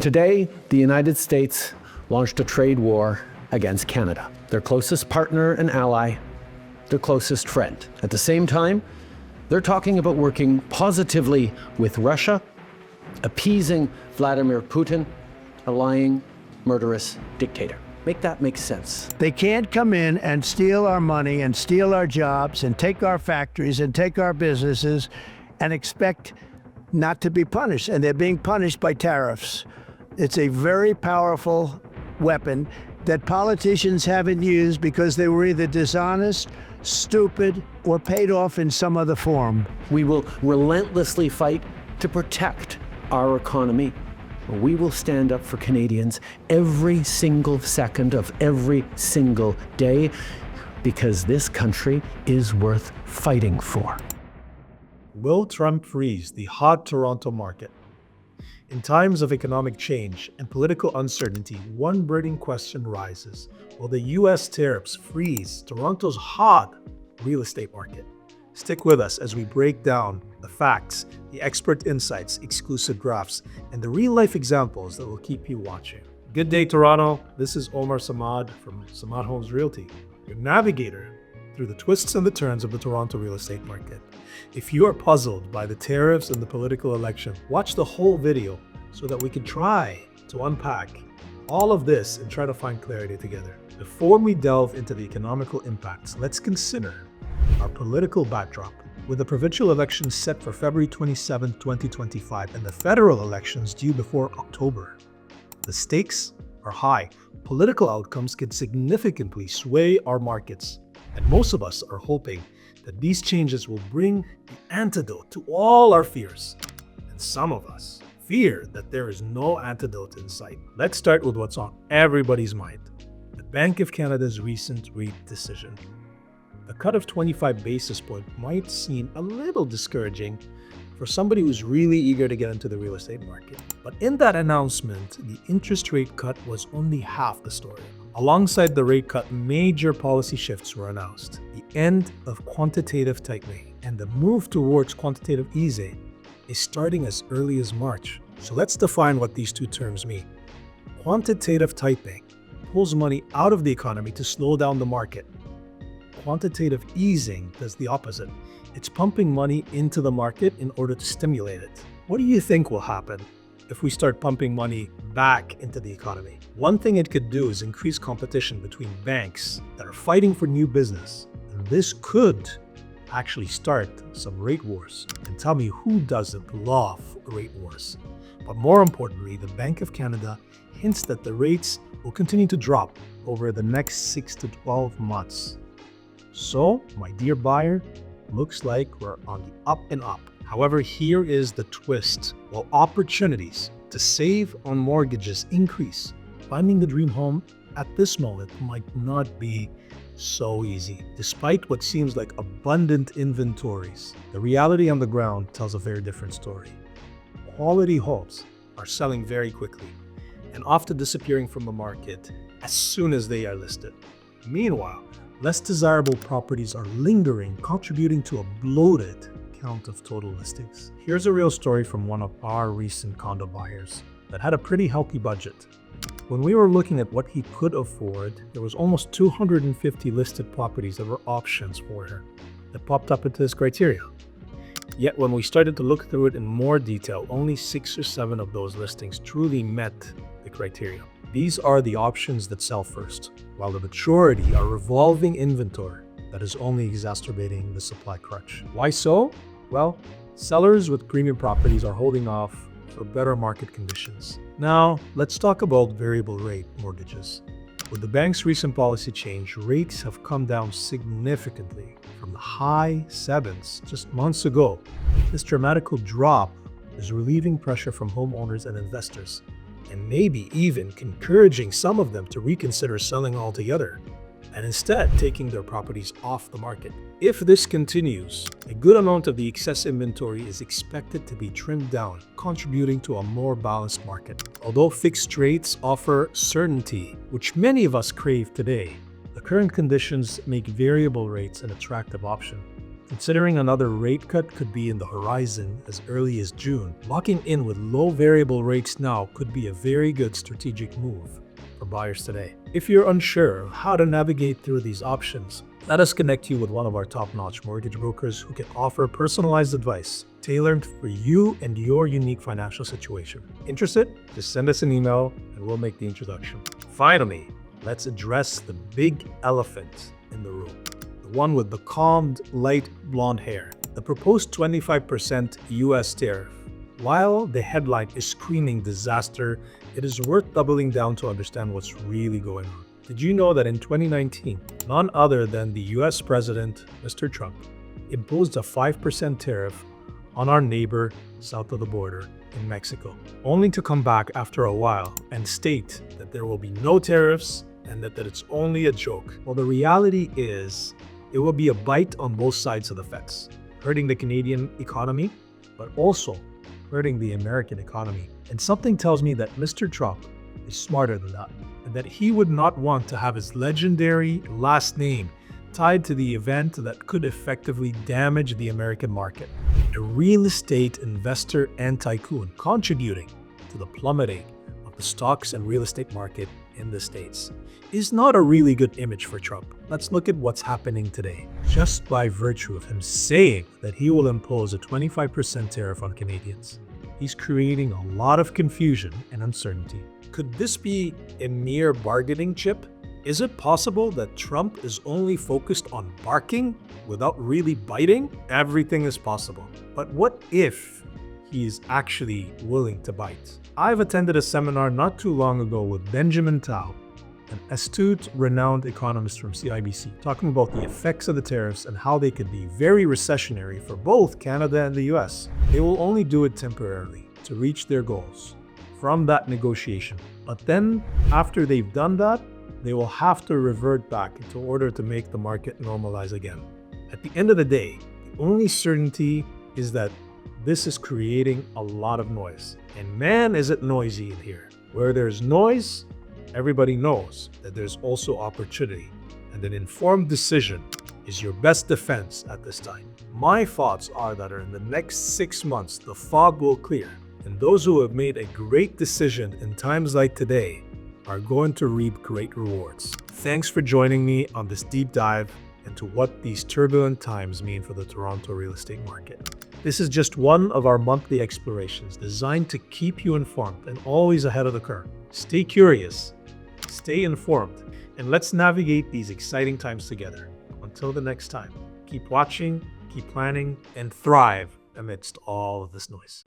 Today, the United States launched a trade war against Canada, their closest partner and ally, their closest friend. At the same time, they're talking about working positively with Russia, appeasing Vladimir Putin, a lying, murderous dictator. Make that make sense. They can't come in and steal our money and steal our jobs and take our factories and take our businesses and expect not to be punished. And they're being punished by tariffs. It's a very powerful weapon that politicians haven't used because they were either dishonest, stupid, or paid off in some other form. We will relentlessly fight to protect our economy. We will stand up for Canadians every single second of every single day because this country is worth fighting for. Will Trump freeze the hot Toronto market? In times of economic change and political uncertainty, one burning question rises. Will the U.S. tariffs freeze Toronto's hot real estate market? Stick with us as we break down the facts, the expert insights, exclusive drafts, and the real-life examples that will keep you watching. Good day, Toronto. This is Omar Samad from Samad Homes Realty, your navigator through the twists and the turns of the Toronto real estate market. If you are puzzled by the tariffs and the political election, watch the whole video so that we can try to unpack all of this and try to find clarity together. Before we delve into the economical impacts, let's consider our political backdrop. With the provincial elections set for February 27, 2025 and the federal elections due before October, the stakes are high. Political outcomes can significantly sway our markets, and most of us are hoping that these changes will bring the antidote to all our fears. And some of us fear that there is no antidote in sight. Let's start with what's on everybody's mind: the Bank of Canada's recent rate decision. The cut of 25 basis points might seem a little discouraging for somebody who's really eager to get into the real estate market. But in that announcement, the interest rate cut was only half the story. Alongside the rate cut, major policy shifts were announced. The end of quantitative tightening and the move towards quantitative easing is starting as early as March. So let's define what these two terms mean. Quantitative tightening pulls money out of the economy to slow down the market. Quantitative easing does the opposite. It's pumping money into the market in order to stimulate it. What do you think will happen if we start pumping money back into the economy? One thing it could do is increase competition between banks that are fighting for new business. And this could actually start some rate wars. And tell me, who doesn't love rate wars? But more importantly, the Bank of Canada hints that the rates will continue to drop over the next 6 to 12 months. So, my dear buyer, looks like we're on the up and up. However, here is the twist. While opportunities to save on mortgages increase, finding the dream home at this moment might not be so easy. Despite what seems like abundant inventories, the reality on the ground tells a very different story. Quality homes are selling very quickly and often disappearing from the market as soon as they are listed. Meanwhile, less desirable properties are lingering, contributing to a bloated count of total listings. Here's a real story from one of our recent condo buyers that had a pretty healthy budget. When we were looking at what he could afford, there was almost 250 listed properties that were options for her that popped up into this criteria. Yet when we started to look through it in more detail, only 6 or 7 of those listings truly met the criteria. These are the options that sell first, while the majority are revolving inventory that is only exacerbating the supply crunch. Why so? Well, sellers with premium properties are holding off for better market conditions. Now, let's talk about variable rate mortgages. With the bank's recent policy change, rates have come down significantly from the high 7s just months ago. This dramatic drop is relieving pressure from homeowners and investors, and maybe even encouraging some of them to reconsider selling altogether and instead taking their properties off the market. If this continues, a good amount of the excess inventory is expected to be trimmed down, contributing to a more balanced market. Although fixed rates offer certainty, which many of us crave today, the current conditions make variable rates an attractive option. Considering another rate cut could be in the horizon as early as June, locking in with low variable rates now could be a very good strategic move for buyers today. If you're unsure of how to navigate through these options, let us connect you with one of our top-notch mortgage brokers who can offer personalized advice tailored for you and your unique financial situation. Interested? Just send us an email and we'll make the introduction. Finally, let's address the big elephant in the room. The one with the calmed, light blonde hair. The proposed 25% US tariff. While the headline is screaming disaster, it is worth doubling down to understand what's really going on. Did you know that in 2019, none other than the US President, Mr. Trump, imposed a 5% tariff on our neighbor south of the border in Mexico, only to come back after a while and state that there will be no tariffs and that it's only a joke? Well, the reality is it will be a bite on both sides of the fence, hurting the Canadian economy, but also hurting the American economy. And something tells me that Mr. Trump is smarter than that, and that he would not want to have his legendary last name tied to the event that could effectively damage the American market. A real estate investor and tycoon contributing to the plummeting of the stocks and real estate market in the States is not a really good image for Trump. Let's look at what's happening today. Just by virtue of him saying that he will impose a 25% tariff on Canadians, he's creating a lot of confusion and uncertainty. Could this be a mere bargaining chip? Is it possible that Trump is only focused on barking without really biting? Everything is possible. But what if he's actually willing to bite? I've attended a seminar not too long ago with Benjamin Tao, an astute, renowned economist from CIBC, talking about the effects of the tariffs and how they could be very recessionary for both Canada and the US. They will only do it temporarily to reach their goals from that negotiation. But then, after they've done that, they will have to revert back in order to make the market normalize again. At the end of the day, the only certainty is that this is creating a lot of noise. And man, is it noisy in here. Where there's noise, everybody knows that there's also opportunity, and an informed decision is your best defense at this time. My thoughts are that in the next 6 months, the fog will clear, and those who have made a great decision in times like today are going to reap great rewards. Thanks for joining me on this deep dive into what these turbulent times mean for the Toronto real estate market. This is just one of our monthly explorations designed to keep you informed and always ahead of the curve. Stay curious, stay informed, and let's navigate these exciting times together. Until the next time, keep watching, keep planning, and thrive amidst all of this noise.